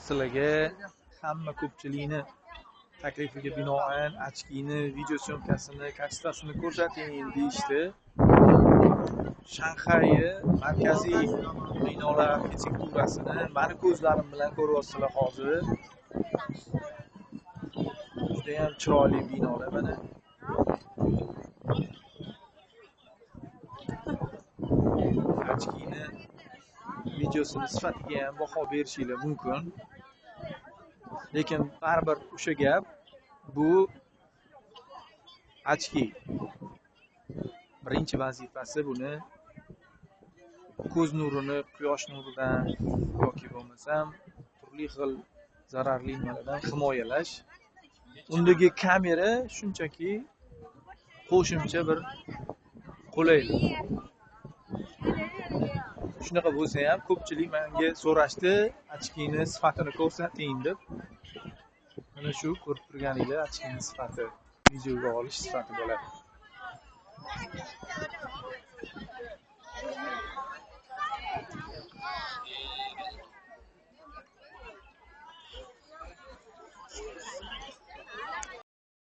Sizlarga hamma ko'pchilikni taklifiga binoan ochkini video syomkasini kачествосini ko'rsating deyishdi. Shanxay markaziy binolar arxitekturasini meni ko'zlarim bilan ko'ryapsizlar hozir. Juda ham chiroyli binolar mana. Ochkini videosini sifatiga ham baho berishingiz mumkin. Lekin baribir o'sha gap, bu ochki. Birinchi vazifasi buni ko'z nurini quyosh nuridan yoki bo'lmasam turli xil zararli nimalardan himoyalash. Undagi kamera shunchaki qo'shimcha bir qulaylik. Shunaqa bo'lsa ham ko'pchilik menga so'rashdi, ochkini sifatini ko'rsating deb. Mana shu ko'rib turganinglar ochkini sifati, videoga olish sifati bo'ladi.